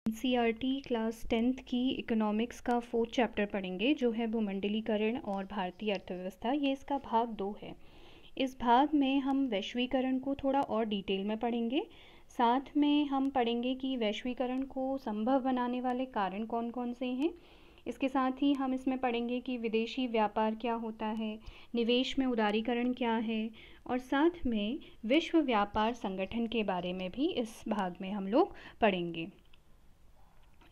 NCERT class 10th की economics का 4th chapter पढ़ेंगे जो है भूमंडलीकरण और भारतीय अर्थव्यवस्था। ये इसका भाग 2 है। इस भाग में हम वैश्वीकरण को थोड़ा और डिटेल में पढ़ेंगे। साथ में हम पढ़ेंगे कि वैश्वीकरण को संभव बनाने वाले कारण कौन कौन से हैं। इसके साथ ही हम इसमें पढ़ेंगे कि विदेशी व्यापार क्या होता है, निवेश में उदारीकरण क्या है, और साथ में विश्व व्यापार संगठन के बारे में भी इस भाग में हम लोग पढ़ेंगे।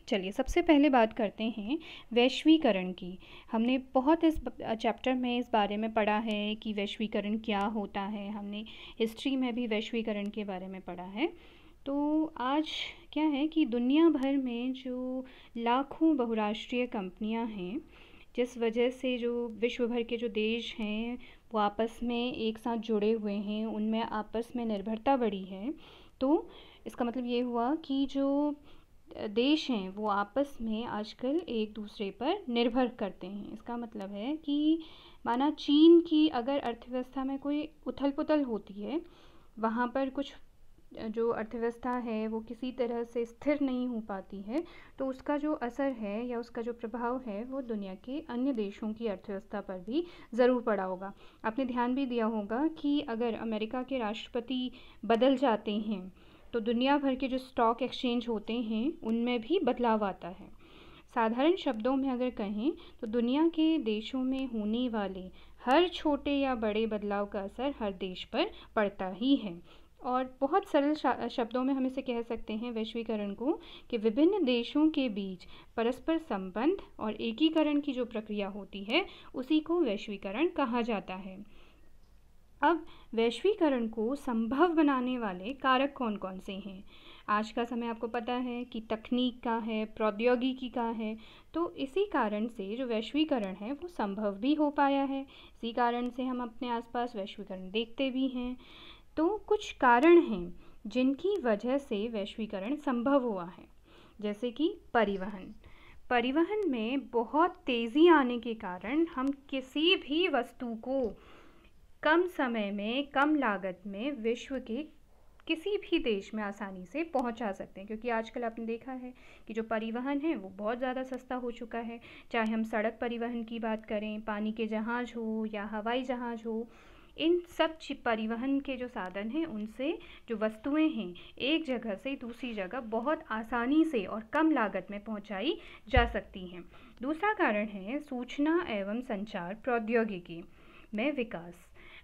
चलिए सबसे पहले बात करते हैं वैश्वीकरण की। हमने बहुत इस चैप्टर में इस बारे में पढ़ा है कि वैश्वीकरण क्या होता है। हमने हिस्ट्री में भी वैश्वीकरण के बारे में पढ़ा है। तो आज क्या है कि दुनिया भर में जो लाखों बहुराष्ट्रीय कंपनियां हैं, जिस वजह से जो विश्व भर के जो देश हैं वो आपस में एक साथ जुड़े हुए हैं, उनमें आपस में निर्भरता बढ़ी है। तो इसका मतलब ये हुआ कि जो देश हैं वो आपस में आजकल एक दूसरे पर निर्भर करते हैं। इसका मतलब है कि माना चीन की अगर अर्थव्यवस्था में कोई उथल पुथल होती है, वहाँ पर कुछ जो अर्थव्यवस्था है वो किसी तरह से स्थिर नहीं हो पाती है, तो उसका जो असर है या उसका जो प्रभाव है वो दुनिया के अन्य देशों की अर्थव्यवस्था पर भी ज़रूर पड़ा होगा। आपने ध्यान भी दिया होगा कि अगर अमेरिका के राष्ट्रपति बदल जाते हैं तो दुनिया भर के जो स्टॉक एक्सचेंज होते हैं उनमें भी बदलाव आता है। साधारण शब्दों में अगर कहें तो दुनिया के देशों में होने वाले हर छोटे या बड़े बदलाव का असर हर देश पर पड़ता ही है। और बहुत सरल शब्दों में हम इसे कह सकते हैं वैश्वीकरण को कि विभिन्न देशों के बीच परस्पर संबंध और एकीकरण की जो प्रक्रिया होती है उसी को वैश्वीकरण कहा जाता है। अब वैश्वीकरण को संभव बनाने वाले कारक कौन कौन से हैं? आज का समय आपको पता है कि तकनीक का है, प्रौद्योगिकी का है, तो इसी कारण से जो वैश्वीकरण है वो संभव भी हो पाया है। इसी कारण से हम अपने आसपास वैश्वीकरण देखते भी हैं। तो कुछ कारण हैं जिनकी वजह से वैश्वीकरण संभव हुआ है, जैसे कि परिवहन में बहुत तेज़ी आने के कारण हम किसी भी वस्तु को कम समय में कम लागत में विश्व के किसी भी देश में आसानी से पहुंचा सकते हैं। क्योंकि आजकल आपने देखा है कि जो परिवहन है वो बहुत ज़्यादा सस्ता हो चुका है। चाहे हम सड़क परिवहन की बात करें, पानी के जहाज़ हो या हवाई जहाज़ हो, इन सब परिवहन के जो साधन हैं उनसे जो वस्तुएं हैं एक जगह से दूसरी जगह बहुत आसानी से और कम लागत में पहुंचाई जा सकती हैं। दूसरा कारण है सूचना एवं संचार प्रौद्योगिकी में विकास।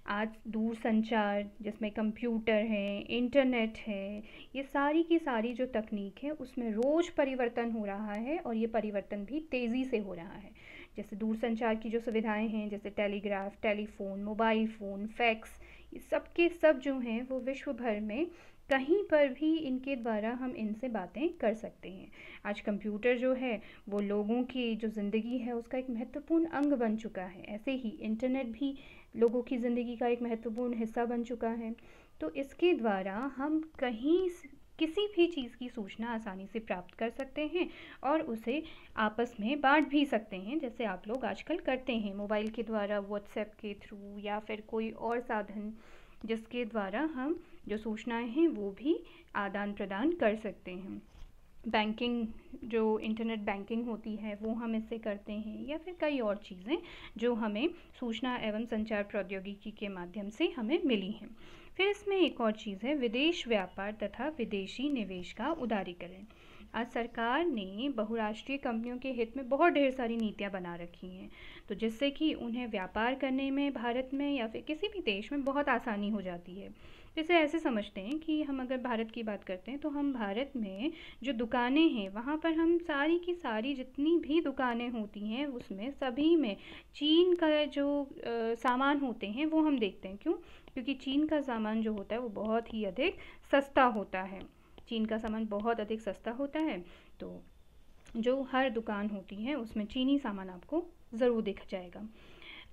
आज दूर संचार जिसमें कंप्यूटर है, इंटरनेट है, ये सारी की सारी जो तकनीक है उसमें रोज़ परिवर्तन हो रहा है और ये परिवर्तन भी तेज़ी से हो रहा है। जैसे दूर संचार की जो सुविधाएं हैं, जैसे telegraph, telephone, mobile phone, fax, ये सब के सब जो हैं वो विश्व भर में कहीं पर भी इनके द्वारा हम इनसे बातें कर सकते हैं। आज कंप्यूटर जो है वो लोगों की जो ज़िंदगी है उसका एक महत्वपूर्ण अंग बन चुका है। ऐसे ही इंटरनेट भी लोगों की ज़िंदगी का एक महत्वपूर्ण हिस्सा बन चुका है। तो इसके द्वारा हम किसी भी चीज़ की सूचना आसानी से प्राप्त कर सकते हैं और उसे आपस में बांट भी सकते हैं, जैसे आप लोग आजकल करते हैं मोबाइल के द्वारा, व्हाट्सएप के थ्रू या फिर कोई और साधन जिसके द्वारा हम जो सूचनाएं हैं वो भी आदान प्रदान कर सकते हैं। बैंकिंग, जो इंटरनेट बैंकिंग होती है वो हम इससे करते हैं, या फिर कई और चीज़ें जो हमें सूचना एवं संचार प्रौद्योगिकी के माध्यम से हमें मिली हैं। फिर इसमें एक और चीज़ है विदेश व्यापार तथा विदेशी निवेश का उदारीकरण। आज सरकार ने बहुराष्ट्रीय कंपनियों के हित में बहुत ढेर सारी नीतियां बना रखी हैं, तो जिससे कि उन्हें व्यापार करने में भारत में या फिर किसी भी देश में बहुत आसानी हो जाती है। जैसे ऐसे समझते हैं कि हम अगर भारत की बात करते हैं तो हम भारत में जो दुकानें हैं वहाँ पर हम सारी की सारी जितनी भी दुकानें होती हैं उसमें सभी में चीन का जो सामान होते हैं वो हम देखते हैं। क्यों? क्योंकि चीन का सामान जो होता है वो बहुत ही अधिक सस्ता होता है। चीन का सामान बहुत अधिक सस्ता होता है, तो जो हर दुकान होती है उसमें चीनी सामान आपको ज़रूर दिख जाएगा।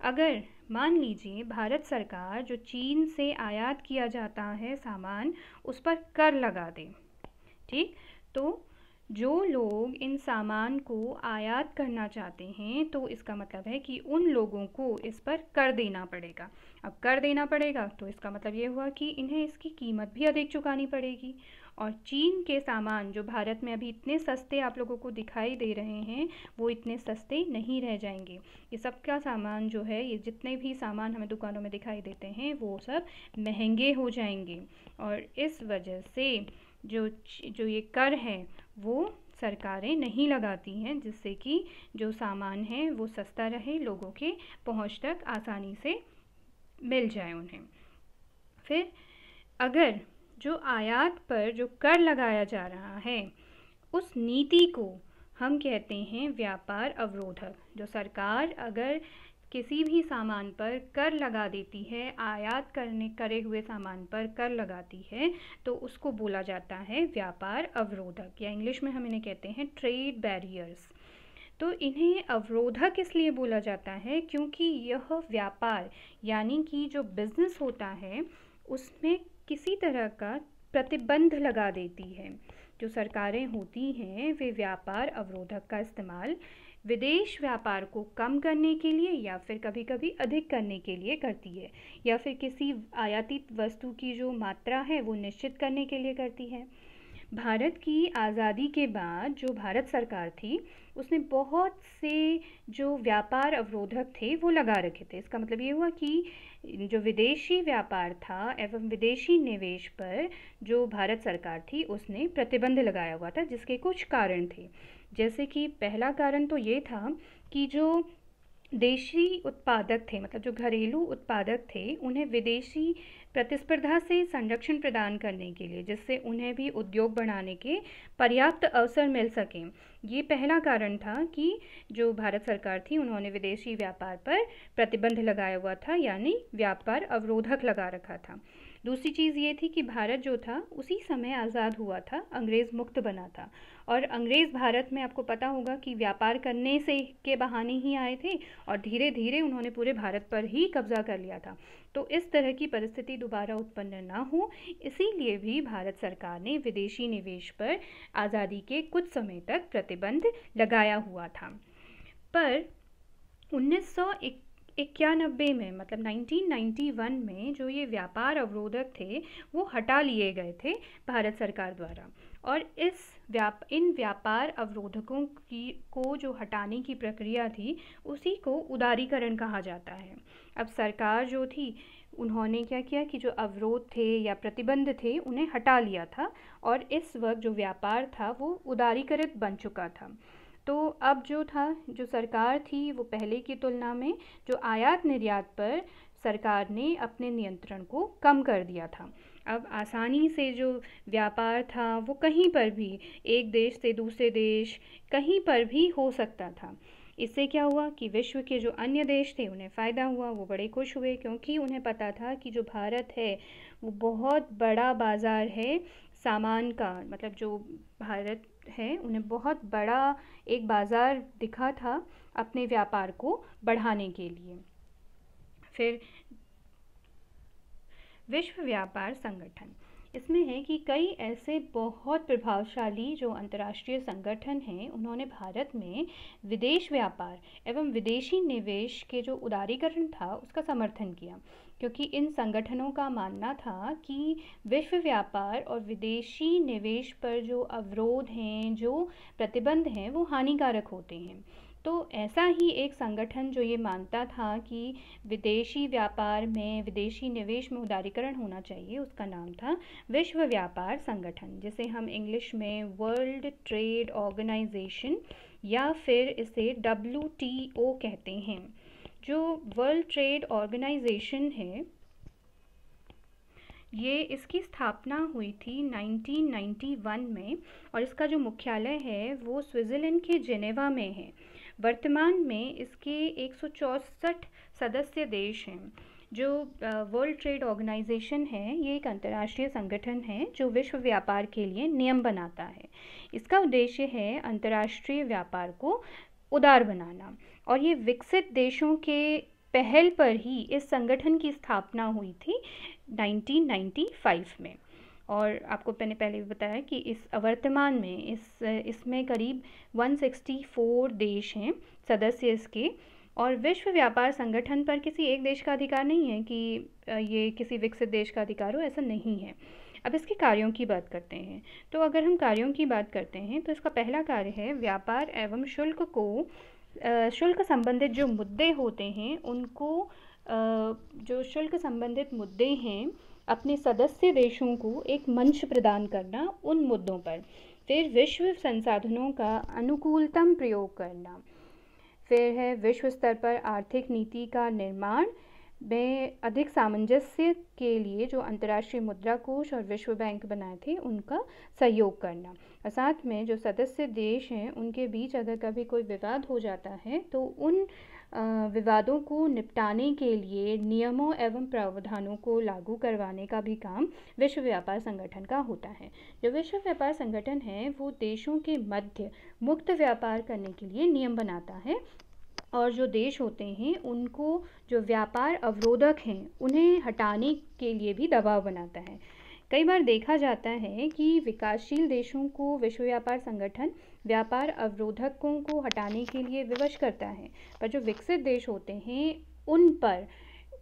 अगर मान लीजिए भारत सरकार जो चीन से आयात किया जाता है सामान उस पर कर लगा दे, ठीक, तो जो लोग इन सामान को आयात करना चाहते हैं तो इसका मतलब है कि उन लोगों को इस पर कर देना पड़ेगा। अब कर देना पड़ेगा तो इसका मतलब ये हुआ कि इन्हें इसकी कीमत भी अधिक चुकानी पड़ेगी, और चीन के सामान जो भारत में अभी इतने सस्ते आप लोगों को दिखाई दे रहे हैं, वो इतने सस्ते नहीं रह जाएंगे। ये सबका सामान जो है, ये जितने भी सामान हमें दुकानों में दिखाई देते हैं, वो सब महंगे हो जाएंगे। और इस वजह से जो जो ये कर है वो सरकारें नहीं लगाती हैं, जिससे कि जो सामान है वो सस्ता रहे, लोगों के पहुंच तक आसानी से मिल जाए उन्हें। फिर अगर जो आयात पर जो कर लगाया जा रहा है, उस नीति को हम कहते हैं व्यापार अवरोधक। जो सरकार अगर किसी भी सामान पर कर लगा देती है, आयात करे हुए सामान पर कर लगाती है, तो उसको बोला जाता है व्यापार अवरोधक, या इंग्लिश में हम इन्हें कहते हैं ट्रेड बैरियर्स। तो इन्हें अवरोधक इसलिए बोला जाता है क्योंकि यह व्यापार यानी कि जो बिज़नेस होता है उसमें किसी तरह का प्रतिबंध लगा देती है। जो सरकारें होती हैं वे व्यापार अवरोधक का इस्तेमाल विदेश व्यापार को कम करने के लिए या फिर कभी कभी अधिक करने के लिए करती है, या फिर किसी आयातित वस्तु की जो मात्रा है वो निश्चित करने के लिए करती है। भारत की आज़ादी के बाद जो भारत सरकार थी उसने बहुत से जो व्यापार अवरोधक थे वो लगा रखे थे। इसका मतलब ये हुआ कि जो विदेशी व्यापार था एवं विदेशी निवेश पर जो भारत सरकार थी उसने प्रतिबंध लगाया हुआ था, जिसके कुछ कारण थे। जैसे कि पहला कारण तो ये था कि जो देशी उत्पादक थे, मतलब जो घरेलू उत्पादक थे, उन्हें विदेशी प्रतिस्पर्धा से संरक्षण प्रदान करने के लिए, जिससे उन्हें भी उद्योग बढ़ाने के पर्याप्त अवसर मिल सकें। ये पहला कारण था कि जो भारत सरकार थी उन्होंने विदेशी व्यापार पर प्रतिबंध लगाया हुआ था, यानी व्यापार अवरोधक लगा रखा था। दूसरी चीज़ ये थी कि भारत जो था उसी समय आज़ाद हुआ था, अंग्रेज़ मुक्त बना था, और अंग्रेज़ भारत में आपको पता होगा कि व्यापार करने से के बहाने ही आए थे और धीरे धीरे उन्होंने पूरे भारत पर ही कब्जा कर लिया था। तो इस तरह की परिस्थिति दोबारा उत्पन्न ना हो, इसीलिए भी भारत सरकार ने विदेशी निवेश पर आज़ादी के कुछ समय तक प्रतिबंध लगाया हुआ था। पर 1991 में, मतलब 1991 में जो ये व्यापार अवरोधक थे वो हटा लिए गए थे भारत सरकार द्वारा, और इन व्यापार अवरोधकों को जो हटाने की प्रक्रिया थी उसी को उदारीकरण कहा जाता है। अब सरकार जो थी उन्होंने क्या किया कि जो अवरोध थे या प्रतिबंध थे उन्हें हटा लिया था, और इस वक्त जो व्यापार था वो उदारीकृत बन चुका था। तो अब जो था, जो सरकार थी वो पहले की तुलना में जो आयात निर्यात पर सरकार ने अपने नियंत्रण को कम कर दिया था। अब आसानी से जो व्यापार था वो कहीं पर भी, एक देश से दूसरे देश, कहीं पर भी हो सकता था। इससे क्या हुआ कि विश्व के जो अन्य देश थे उन्हें फ़ायदा हुआ, वो बड़े खुश हुए, क्योंकि उन्हें पता था कि जो भारत है वो बहुत बड़ा बाज़ार है सामान का। मतलब जो भारत है उन्हें बहुत बड़ा एक बाज़ार दिखा था अपने व्यापार को बढ़ाने के लिए। फिर विश्व व्यापार संगठन, इसमें है कि कई ऐसे बहुत प्रभावशाली जो अंतर्राष्ट्रीय संगठन हैं उन्होंने भारत में विदेश व्यापार एवं विदेशी निवेश के जो उदारीकरण था उसका समर्थन किया, क्योंकि इन संगठनों का मानना था कि विश्व व्यापार और विदेशी निवेश पर जो अवरोध हैं, जो प्रतिबंध हैं, वो हानिकारक होते हैं। तो ऐसा ही एक संगठन जो ये मानता था कि विदेशी व्यापार में, विदेशी निवेश में उदारीकरण होना चाहिए, उसका नाम था विश्व व्यापार संगठन, जिसे हम इंग्लिश में वर्ल्ड ट्रेड ऑर्गेनाइजेशन या फिर इसे WTO कहते हैं। जो वर्ल्ड ट्रेड ऑर्गेनाइजेशन है ये, इसकी स्थापना हुई थी 1991 में, और इसका जो मुख्यालय है वो स्विट्ज़रलैंड के जिनेवा में है। वर्तमान में इसके 164 सदस्य देश हैं। जो वर्ल्ड ट्रेड ऑर्गेनाइजेशन है ये एक अंतर्राष्ट्रीय संगठन है जो विश्व व्यापार के लिए नियम बनाता है। इसका उद्देश्य है अंतर्राष्ट्रीय व्यापार को उदार बनाना, और ये विकसित देशों के पहल पर ही इस संगठन की स्थापना हुई थी 1995 में। और आपको मैंने पहले भी बताया कि इस वर्तमान में इसमें करीब 164 देश हैं सदस्य इसके, और विश्व व्यापार संगठन पर किसी एक देश का अधिकार नहीं है कि ये किसी विकसित देश का अधिकार हो, ऐसा नहीं है। अब इसके कार्यों की बात करते हैं। तो अगर हम कार्यों की बात करते हैं तो इसका पहला कार्य है व्यापार एवं शुल्क को शुल्क संबंधित जो मुद्दे होते हैं उनको जो शुल्क संबंधित मुद्दे हैं अपने सदस्य देशों को एक मंच प्रदान करना उन मुद्दों पर। फिर विश्व संसाधनों का अनुकूलतम प्रयोग करना। फिर है विश्व स्तर पर आर्थिक नीति का निर्माण में अधिक सामंजस्य के लिए जो अंतर्राष्ट्रीय मुद्रा कोष और विश्व बैंक बनाए थे उनका सहयोग करना। और साथ में जो सदस्य देश हैं उनके बीच अगर कभी कोई विवाद हो जाता है तो उन विवादों को निपटाने के लिए नियमों एवं प्रावधानों को लागू करवाने का भी काम विश्व व्यापार संगठन का होता है। जो विश्व व्यापार संगठन है वो देशों के मध्य मुक्त व्यापार करने के लिए नियम बनाता है और जो देश होते हैं उनको जो व्यापार अवरोधक हैं उन्हें हटाने के लिए भी दबाव बनाता है। कई बार देखा जाता है कि विकासशील देशों को विश्व व्यापार संगठन व्यापार अवरोधकों को हटाने के लिए विवश करता है, पर जो विकसित देश होते हैं उन पर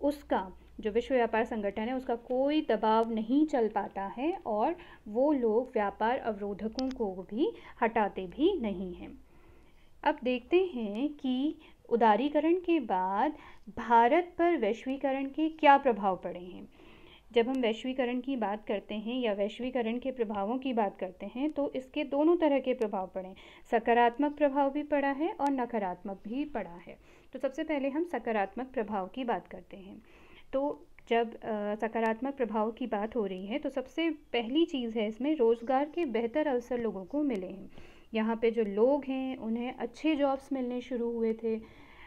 उसका जो विश्व व्यापार संगठन है उसका कोई दबाव नहीं चल पाता है और वो लोग व्यापार अवरोधकों को भी हटाते भी नहीं हैं। अब देखते हैं कि उदारीकरण के बाद भारत पर वैश्वीकरण के क्या प्रभाव पड़े हैं। जब हम वैश्वीकरण की बात करते हैं या वैश्वीकरण के प्रभावों की बात करते हैं तो इसके दोनों तरह के प्रभाव पड़े, सकारात्मक प्रभाव भी पड़ा है और नकारात्मक भी पड़ा है। तो सबसे पहले हम सकारात्मक प्रभाव की बात करते हैं। तो जब सकारात्मक प्रभाव की बात हो रही है तो सबसे पहली चीज़ है इसमें रोज़गार के बेहतर अवसर लोगों को मिले हैं। यहाँ पे जो लोग हैं उन्हें अच्छे जॉब्स मिलने शुरू हुए थे।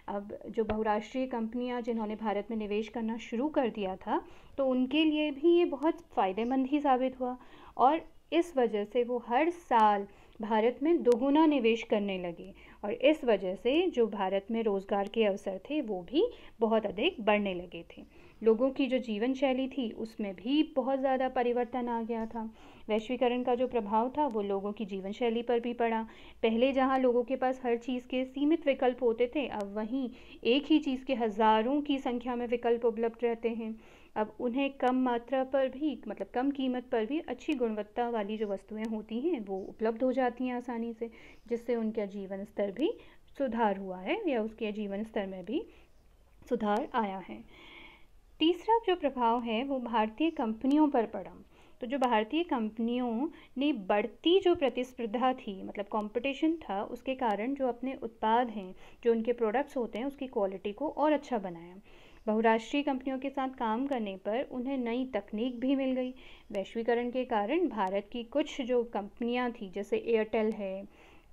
अब जो बहुराष्ट्रीय कंपनियां जिन्होंने भारत में निवेश करना शुरू कर दिया था तो उनके लिए भी ये बहुत फ़ायदेमंद ही साबित हुआ और इस वजह से वो हर साल भारत में दोगुना निवेश करने लगे और इस वजह से जो भारत में रोज़गार के अवसर थे वो भी बहुत अधिक बढ़ने लगे थे। लोगों की जो जीवन शैली थी उसमें भी बहुत ज़्यादा परिवर्तन आ गया था। वैश्वीकरण का जो प्रभाव था वो लोगों की जीवन शैली पर भी पड़ा। पहले जहाँ लोगों के पास हर चीज़ के सीमित विकल्प होते थे अब वहीं एक ही चीज़ के हज़ारों की संख्या में विकल्प उपलब्ध रहते हैं। अब उन्हें कम मात्रा पर भी मतलब कम कीमत पर भी अच्छी गुणवत्ता वाली जो वस्तुएं होती हैं वो उपलब्ध हो जाती हैं आसानी से, जिससे उनका जीवन स्तर भी सुधार हुआ है या उसके जीवन स्तर में भी सुधार आया है। तीसरा जो प्रभाव है वो भारतीय कंपनियों पर पड़ा। तो जो भारतीय कंपनियों ने बढ़ती जो प्रतिस्पर्धा थी मतलब कंपटीशन था उसके कारण जो अपने उत्पाद हैं जो उनके प्रोडक्ट्स होते हैं उसकी क्वालिटी को और अच्छा बनाया। बहुराष्ट्रीय कंपनियों के साथ काम करने पर उन्हें नई तकनीक भी मिल गई। वैश्वीकरण के कारण भारत की कुछ जो कंपनियां थी जैसे एयरटेल है,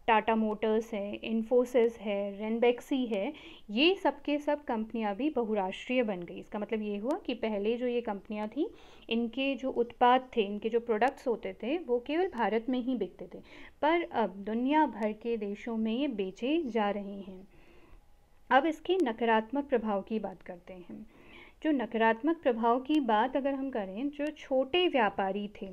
टाटा मोटर्स है, इन्फोसिस है, रेनबेक्सी है, ये सब के सब कंपनियां भी बहुराष्ट्रीय बन गई। इसका मतलब ये हुआ कि पहले जो ये कंपनियां थी इनके जो उत्पाद थे इनके जो प्रोडक्ट्स होते थे वो केवल भारत में ही बिकते थे, पर अब दुनिया भर के देशों में ये बेचे जा रहे हैं। अब इसके नकारात्मक प्रभाव की बात करते हैं। जो नकारात्मक प्रभाव की बात अगर हम करें, जो छोटे व्यापारी थे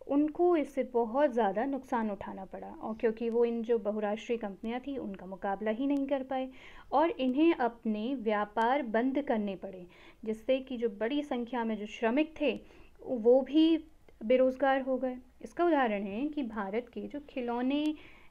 उनको इससे बहुत ज़्यादा नुकसान उठाना पड़ा और क्योंकि वो इन जो बहुराष्ट्रीय कंपनियां थी उनका मुकाबला ही नहीं कर पाए और इन्हें अपने व्यापार बंद करने पड़े, जिससे कि जो बड़ी संख्या में जो श्रमिक थे वो भी बेरोज़गार हो गए। इसका उदाहरण है कि भारत के जो खिलौने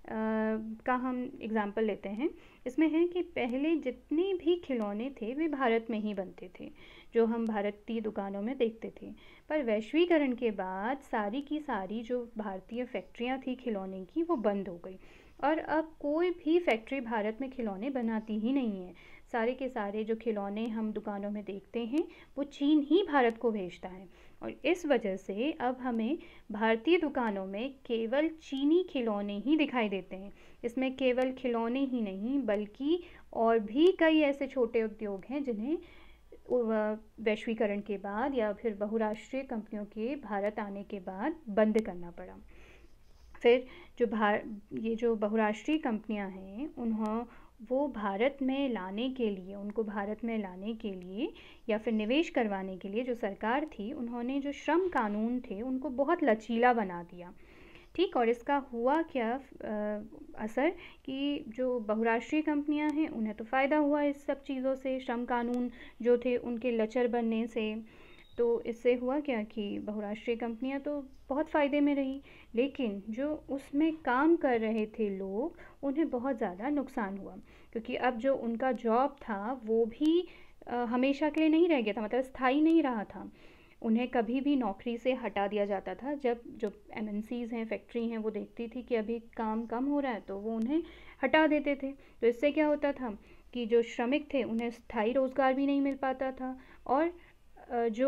का हम एग्ज़ाम्पल लेते हैं। इसमें है कि पहले जितने भी खिलौने थे वे भारत में ही बनते थे जो हम भारतीय दुकानों में देखते थे, पर वैश्वीकरण के बाद सारी की सारी जो भारतीय फैक्ट्रियां थी खिलौने की वो बंद हो गई और अब कोई भी फैक्ट्री भारत में खिलौने बनाती ही नहीं है। सारे के सारे जो खिलौने हम दुकानों में देखते हैं वो चीन ही भारत को भेजता है और इस वजह से अब हमें भारतीय दुकानों में केवल चीनी खिलौने ही दिखाई देते हैं। इसमें केवल खिलौने ही नहीं बल्कि और भी कई ऐसे छोटे उद्योग हैं जिन्हें वैश्वीकरण के बाद या फिर बहुराष्ट्रीय कंपनियों के भारत आने के बाद बंद करना पड़ा। फिर ये जो बहुराष्ट्रीय कंपनियां हैं वो भारत में लाने के लिए उनको भारत में लाने के लिए या फिर निवेश करवाने के लिए जो सरकार थी उन्होंने जो श्रम कानून थे उनको बहुत लचीला बना दिया। ठीक, और इसका हुआ क्या असर कि जो बहुराष्ट्रीय कंपनियां हैं उन्हें तो फ़ायदा हुआ इस सब चीज़ों से, श्रम कानून जो थे उनके लचर बनने से। तो इससे हुआ क्या कि बहुराष्ट्रीय कंपनियां तो बहुत फ़ायदे में रही, लेकिन जो उसमें काम कर रहे थे लोग, उन्हें बहुत ज़्यादा नुकसान हुआ, क्योंकि अब जो उनका जॉब था वो भी हमेशा के लिए नहीं रह गया था, मतलब स्थायी नहीं रहा था। उन्हें कभी भी नौकरी से हटा दिया जाता था। जब जो एमएनसीज़ हैं, फैक्ट्री हैं, वो देखती थी कि अभी काम कम हो रहा है तो वो उन्हें हटा देते थे। तो इससे क्या होता था कि जो श्रमिक थे उन्हें स्थायी रोज़गार भी नहीं मिल पाता था, और जो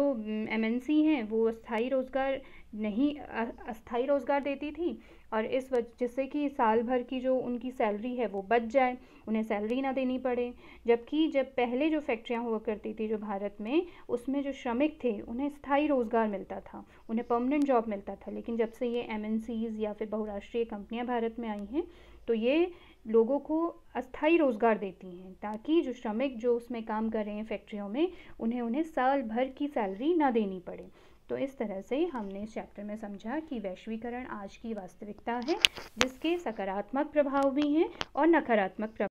एमएनसी हैं वो स्थायी रोज़गार नहीं अस्थायी रोज़गार देती थी, और इस वजह जिससे कि साल भर की जो उनकी सैलरी है वो बच जाए, उन्हें सैलरी ना देनी पड़े। जबकि जब पहले जो फैक्ट्रियाँ हुआ करती थी जो भारत में, उसमें जो श्रमिक थे उन्हें स्थायी रोज़गार मिलता था, उन्हें परमानेंट जॉब मिलता था। लेकिन जब से ये एमएनसीज़ या फिर बहुराष्ट्रीय कंपनियां भारत में आई हैं, तो ये लोगों को अस्थायी रोज़गार देती हैं, ताकि जो श्रमिक जो उसमें काम कर रहे हैं फैक्ट्रियों में, उन्हें साल भर की सैलरी ना देनी पड़े। तो इस तरह से हमने इस चैप्टर में समझा कि वैश्वीकरण आज की वास्तविकता है, जिसके सकारात्मक प्रभाव भी हैं और नकारात्मक प्रभाव।